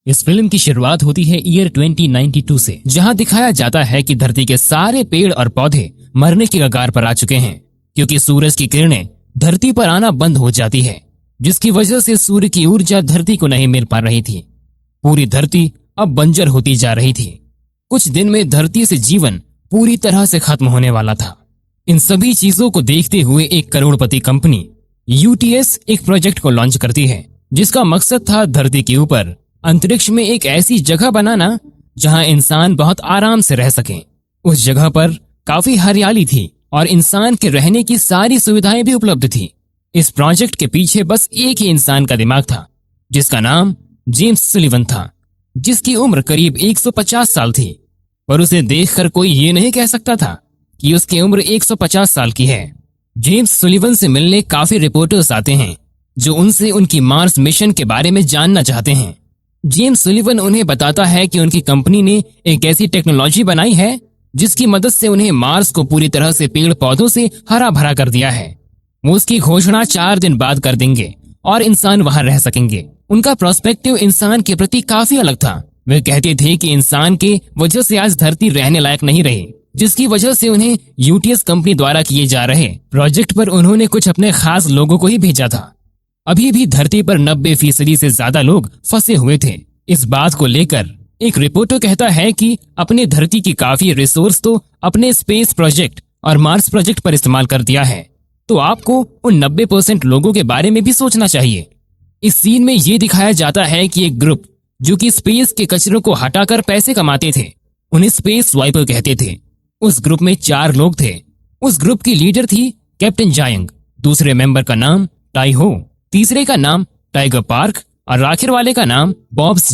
इस फिल्म की शुरुआत होती है ईयर 2092 से, जहां दिखाया जाता है कि धरती के सारे पेड़ और पौधे मरने की कगार पर आ चुके हैं, क्योंकि सूरज की किरणें धरती पर आना बंद हो जाती है, जिसकी वजह से सूर्य की ऊर्जा धरती को नहीं मिल पा रही थी। पूरी धरती अब बंजर होती जा रही थी। कुछ दिन में धरती से जीवन पूरी तरह से खत्म होने वाला था। इन सभी चीजों को देखते हुए एक करोड़पति कंपनी यूटीएस एक प्रोजेक्ट को लॉन्च करती है, जिसका मकसद था धरती के ऊपर अंतरिक्ष में एक ऐसी जगह बनाना जहां इंसान बहुत आराम से रह सकें। उस जगह पर काफी हरियाली थी और इंसान के रहने की सारी सुविधाएं भी उपलब्ध थी। इस प्रोजेक्ट के पीछे बस एक ही इंसान का दिमाग था, जिसका नाम जेम्स सुलिवन था, जिसकी उम्र करीब 150 साल थी। पर उसे देखकर कोई ये नहीं कह सकता था कि उसकी उम्र 150 साल की है। जेम्स सुलिवन से मिलने काफी रिपोर्टर्स आते हैं, जो उनसे उनकी मार्स मिशन के बारे में जानना चाहते हैं। जेम्स सुलिवन उन्हें बताता है कि उनकी कंपनी ने एक ऐसी टेक्नोलॉजी बनाई है जिसकी मदद से उन्हें मार्स को पूरी तरह से पेड़ पौधों से हरा भरा कर दिया है। वो उसकी घोषणा 4 दिन बाद कर देंगे और इंसान वहां रह सकेंगे। उनका प्रोस्पेक्टिव इंसान के प्रति काफी अलग था। वे कहते थे कि इंसान के वजह से आज धरती रहने लायक नहीं रही, जिसकी वजह से उन्हें यूटीएस कंपनी द्वारा किए जा रहे प्रोजेक्ट पर उन्होंने कुछ अपने खास लोगों को ही भेजा था। अभी भी धरती पर 90% से ज्यादा लोग फंसे हुए थे। इस बात को लेकर एक रिपोर्टर कहता है कि अपने धरती की काफी रिसोर्स तो अपने स्पेस प्रोजेक्ट और मार्स प्रोजेक्ट पर इस्तेमाल कर दिया है, तो आपको उन 90% लोगों के बारे में भी सोचना चाहिए। इस सीन में ये दिखाया जाता है कि एक ग्रुप जो कि स्पेस के कचरों को हटाकर पैसे कमाते थे, उन्हें स्पेस स्वाइपर कहते थे। उस ग्रुप में 4 लोग थे। उस ग्रुप की लीडर थी कैप्टन जायंग, दूसरे मेंबर का नाम टाई हो, तीसरे का नाम टाइगर पार्क और आखिर वाले का नाम बॉब्स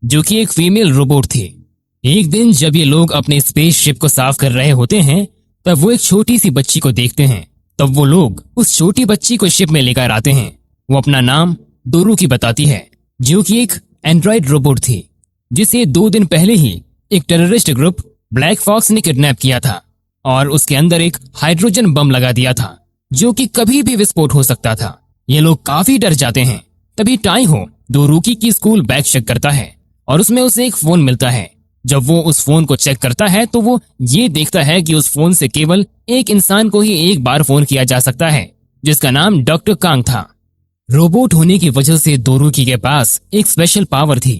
जो कि एक फीमेल रोबोट थी। एक दिन जब ये लोग अपने स्पेसशिप को साफ कर रहे होते हैं, तब वो एक छोटी सी बच्ची को देखते हैं। तब वो लोग उस छोटी बच्ची को शिप में लेकर आते हैं। वो अपना नाम डोरू की बताती है, जो कि एक एंड्रॉइड रोबोट थी, जिसे 2 दिन पहले ही एक टेररिस्ट ग्रुप ब्लैक फॉक्स ने किडनैप किया था और उसके अंदर एक हाइड्रोजन बम लगा दिया था, जो कि कभी भी विस्फोट हो सकता था। ये लोग काफी डर जाते हैं। तभी टाई हो डोरूकी की स्कूल बैग चेक करता है और उसमें उसे एक फोन मिलता है। जब वो उस फोन को चेक करता है तो वो ये देखता है कि उस फोन से केवल एक इंसान को ही एक बार फोन किया जा सकता है, जिसका नाम डॉक्टर कांग था। रोबोट होने की वजह से डोरूकी के पास एक स्पेशल पावर थी।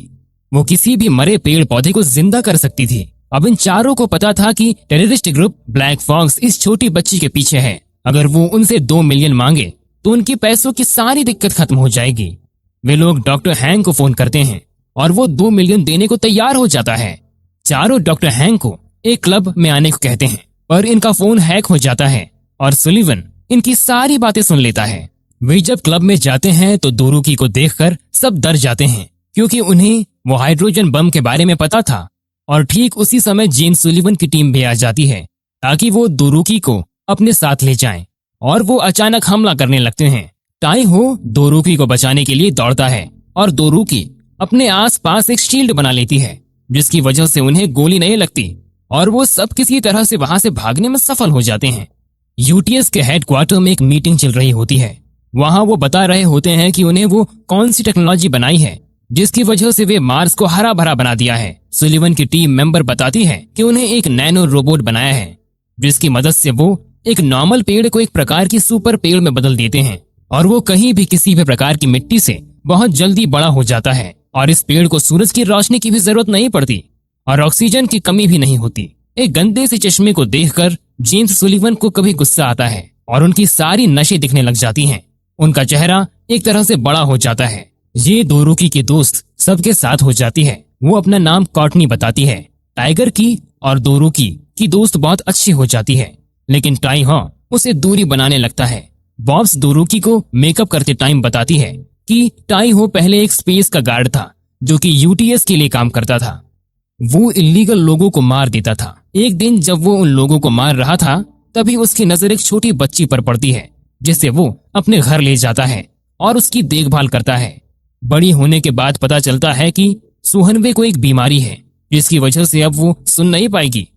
वो किसी भी मरे पेड़ पौधे को जिंदा कर सकती थी। अब इन चारों को पता था कि टेररिस्ट ग्रुप ब्लैक फॉक्स इस छोटी बच्ची के पीछे है। अगर वो उनसे 2 मिलियन मांगे तो उनकी पैसों की सारी दिक्कत खत्म हो जाएगी। वे लोग डॉक्टर हैंग को फोन करते हैं और वो 2 मिलियन देने को तैयार हो जाता है। चारों डॉक्टर हैंग को एक क्लब में आने को कहते हैं, पर इनका फोन हैक हो जाता है और सुलिवन इनकी सारी बातें सुन लेता है। वे जब क्लब में जाते हैं तो डोरूकी को देखकर सब डर जाते हैं, क्योंकि उन्हें वो हाइड्रोजन बम के बारे में पता था। और ठीक उसी समय जेम्स सुलिवन की टीम भी आ जाती है ताकि वो डोरूकी को अपने साथ ले जाएं, और वो अचानक हमला करने लगते हैं। टाई हो डोरूकी को बचाने के लिए दौड़ता है और डोरूकी अपने आसपास एक शील्ड बना लेती है, जिसकी वजह से उन्हें गोली नहीं लगती और वो सब किसी तरह से वहां से भागने में सफल हो जाते हैं। यूटीएस के हेडक्वार्टर में एक मीटिंग चल रही होती है। वहां वो बता रहे होते हैं कि उन्हें वो कौन सी टेक्नोलॉजी बनाई है जिसकी वजह से वे मार्स को हरा भरा बना दिया है। सुलिवन की टीम मेंबर बताती है कि उन्हें एक नैनो रोबोट बनाया है, जिसकी मदद से वो एक नॉर्मल पेड़ को एक प्रकार की सुपर पेड़ में बदल देते हैं और वो कहीं भी किसी भी प्रकार की मिट्टी से बहुत जल्दी बड़ा हो जाता है। और इस पेड़ को सूरज की रोशनी की भी जरूरत नहीं पड़ती और ऑक्सीजन की कमी भी नहीं होती। एक गंदे से चश्मे को देखकर जेम्स सुलिवन को कभी गुस्सा आता है और उनकी सारी नशें दिखने लग जाती हैं। उनका चेहरा एक तरह से बड़ा हो जाता है। ये डोरूकी की दोस्त सबके साथ हो जाती है। वो अपना नाम कॉर्टनी बताती है। टाइगर की और डोरूकी की दोस्त बहुत अच्छी हो जाती है, लेकिन टाई हो उसे दूरी बनाने लगता है। बॉब्स डोरूकी को मेकअप करते टाइम बताती है कि टाई हो पहले एक स्पेस का गार्ड था, जो कि यूटीएस के लिए काम करता था। वो इल्लीगल लोगों को मार देता था। एक दिन जब वो उन लोगों को मार रहा था, तभी उसकी नजर एक छोटी बच्ची पर पड़ती है, जिसे वो अपने घर ले जाता है और उसकी देखभाल करता है। बड़ी होने के बाद पता चलता है कि सुहनवे को एक बीमारी है, जिसकी वजह से अब वो सुन नहीं पाएगी।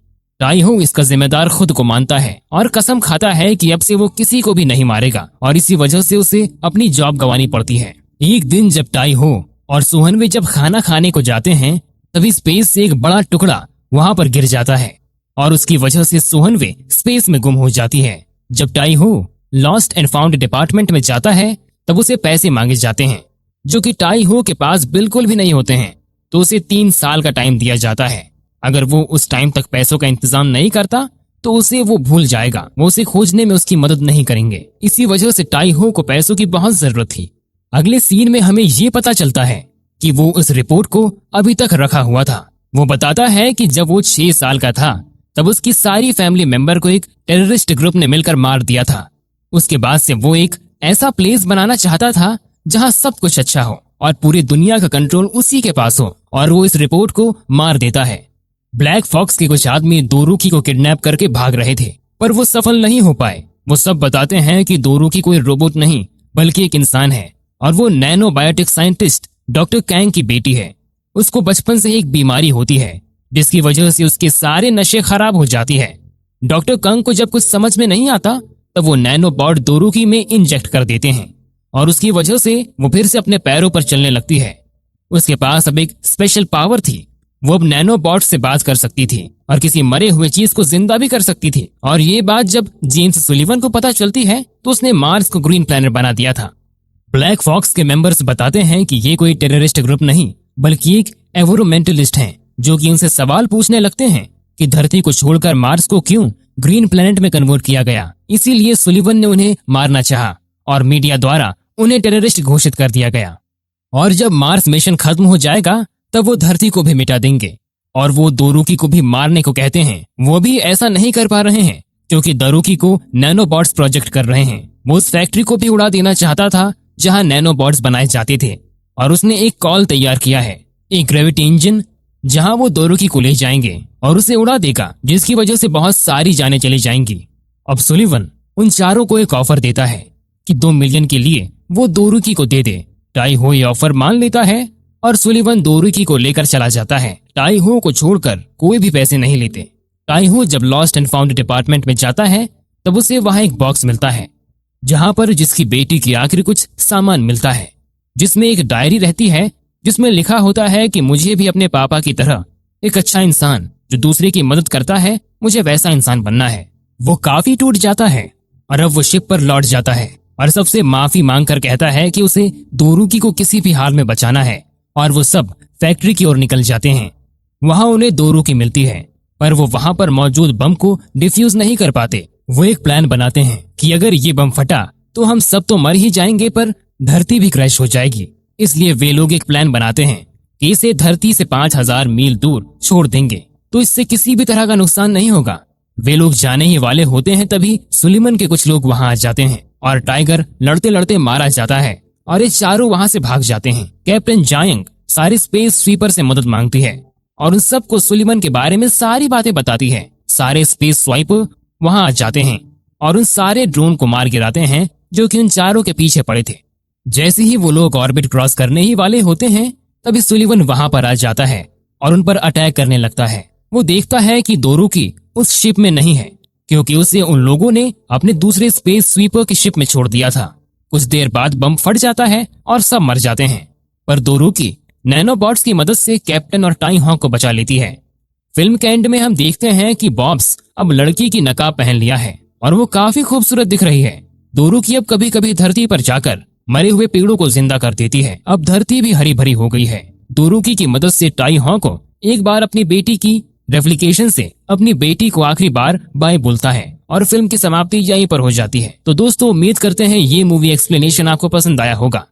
टाई हो इसका जिम्मेदार खुद को मानता है और कसम खाता है कि अब से वो किसी को भी नहीं मारेगा, और इसी वजह से उसे अपनी जॉब गंवानी पड़ती है। एक दिन जब टाई हो और सोहनवे जब खाना खाने को जाते हैं तभी स्पेस से एक बड़ा टुकड़ा वहां पर गिर जाता है और उसकी वजह से सोहनवे स्पेस में गुम हो जाती है। जब टाई हो लॉस्ट एंड फाउंड डिपार्टमेंट में जाता है तब उसे पैसे मांगे जाते हैं जो कि टाई हो के पास बिल्कुल भी नहीं होते हैं। तो उसे 3 साल का टाइम दिया जाता है। अगर वो उस टाइम तक पैसों का इंतजाम नहीं करता तो उसे वो भूल जाएगा, वो उसे खोजने में उसकी मदद नहीं करेंगे। इसी वजह से टाई हो को पैसों की बहुत जरूरत थी। अगले सीन में हमें ये पता चलता है कि वो उस रिपोर्ट को अभी तक रखा हुआ था। वो बताता है कि जब वो 6 साल का था तब उसकी सारी फैमिली मेंबर को एक टेररिस्ट ग्रुप ने मिलकर मार दिया था। उसके बाद से वो एक ऐसा प्लेस बनाना चाहता था जहां सब कुछ अच्छा हो और पूरी दुनिया का कंट्रोल उसी के पास हो, और वो इस रिपोर्ट को मार देता है। ब्लैक फॉक्स के कुछ आदमी दोरुकी को किडनैप करके भाग रहे थे पर वो सफल नहीं हो पाए। वो सब बताते हैं कि दोरुकी कोई रोबोट नहीं बल्कि एक इंसान है और वो nano biotic scientist doctor Kang की बेटी है। उसको बचपन से एक बीमारी होती है जिसकी वजह से उसके सारे नशे खराब हो जाती है। डॉक्टर कंग को जब कुछ समझ में नहीं आता तब वो नैनो बॉड दोरुकी में इंजेक्ट कर देते हैं और उसकी वजह से वो फिर से अपने पैरों पर चलने लगती है। उसके पास अब एक स्पेशल पावर थी, वो अब नैनो बॉट से बात कर सकती थी और किसी मरे हुए चीज को जिंदा भी कर सकती थी। और ये बात जब जेम्स सुलिवन को पता चलती है तो उसने मार्स को ग्रीन प्लैनेट बना दिया था। ब्लैक फॉक्स के मेंबर्स बताते हैं कि ये कोई टेररिस्ट ग्रुप नहीं बल्कि एक एनवायरमेंटलिस्ट हैं जो कि उनसे सवाल पूछने लगते हैं कि धरती को छोड़कर मार्स को क्यों ग्रीन प्लैनेट में कन्वर्ट किया गया। इसीलिए सुलिवन ने उन्हें मारना चाहा और मीडिया द्वारा उन्हें टेररिस्ट घोषित कर दिया गया। और जब मार्स मिशन खत्म हो जाएगा तब वो धरती को भी मिटा देंगे और वो दोरुकी को भी मारने को कहते हैं। वो भी ऐसा नहीं कर पा रहे हैं क्योंकि दोरुकी को नैनोबॉट्स प्रोजेक्ट कर रहे हैं। वो उस फैक्ट्री को भी उड़ा देना चाहता था जहां नैनोबॉट्स बनाए जाते थे और उसने एक कॉल तैयार किया है, एक ग्रेविटी इंजन जहां वो दोरुकी को ले जाएंगे और उसे उड़ा देगा जिसकी वजह से बहुत सारी जानें चली जाएंगी। अब सुलिवन उन चारों को एक ऑफर देता है कि 2 मिलियन के लिए वो दोरुकी को दे दे। टाई हो ये ऑफर मान लेता है और सुलिवन दोरुकी को लेकर चला जाता है। टाई हो को छोड़कर कोई भी पैसे नहीं लेते। टाई हो जब लॉस्ट एंड फाउंड डिपार्टमेंट में जाता है तब उसे वहां एक बॉक्स मिलता है जहां पर जिसकी बेटी की आखिरी कुछ सामान मिलता है जिसमें एक डायरी रहती है जिसमें लिखा होता है कि मुझे भी अपने पापा की तरह एक अच्छा इंसान जो दूसरे की मदद करता है, मुझे वैसा इंसान बनना है। वो काफी टूट जाता है और अब वो शिप पर लौट जाता है और सबसे माफी मांग कर कहता है कि उसे दोरुकी को किसी भी हाल में बचाना है। और वो सब फैक्ट्री की ओर निकल जाते हैं। वहां उन्हें दोरुकी मिलती है पर वो वहां पर मौजूद बम को डिफ्यूज नहीं कर पाते। वो एक प्लान बनाते हैं कि अगर ये बम फटा तो हम सब तो मर ही जाएंगे पर धरती भी क्रैश हो जाएगी। इसलिए वे लोग एक प्लान बनाते हैं कि इसे धरती से 5000 मील दूर छोड़ देंगे तो इससे किसी भी तरह का नुकसान नहीं होगा। वे लोग जाने ही वाले होते हैं तभी सुलिवन के कुछ लोग वहां आ जाते हैं और टाइगर लड़ते लड़ते मारा जाता है और ये चारों वहां से भाग जाते हैं। कैप्टन जायंग सारे स्पेस स्वीपर से मदद मांगती है और उन सबको सुलिवन के बारे में सारी बातें बताती है। सारे स्पेस स्वाइपर वहां आ जाते हैं और उन सारे ड्रोन को मार गिराते हैं जो कि उन चारों के पीछे पड़े थे। जैसे ही वो लोग ऑर्बिट क्रॉस करने ही वाले होते हैं तभी सुलिवन वहां पर आ जाता है और उन पर अटैक करने लगता है। वो देखता है कि दोरुकी उस शिप में नहीं है क्योंकि उसे उन लोगों ने अपने दूसरे स्पेस स्वीपर की शिप में छोड़ दिया था। कुछ देर बाद बम फट जाता है और सब मर जाते हैं पर दोरुकी नैनोबॉट्स की मदद से कैप्टन और टाई हॉक को बचा लेती है। फिल्म के एंड में हम देखते हैं कि बॉब्स अब लड़की की नकाब पहन लिया है और वो काफी खूबसूरत दिख रही है। दोरुकी अब कभी कभी धरती पर जाकर मरे हुए पेड़ों को जिंदा कर देती है। अब धरती भी हरी भरी हो गई है। दोरुकी की मदद से टाई हॉक को एक बार अपनी बेटी की रेप्लिकेशन से अपनी बेटी को आखिरी बार बाय बोलता है और फिल्म की समाप्ति यहीं पर हो जाती है। तो दोस्तों उम्मीद करते हैं ये मूवी एक्सप्लेनेशन आपको पसंद आया होगा।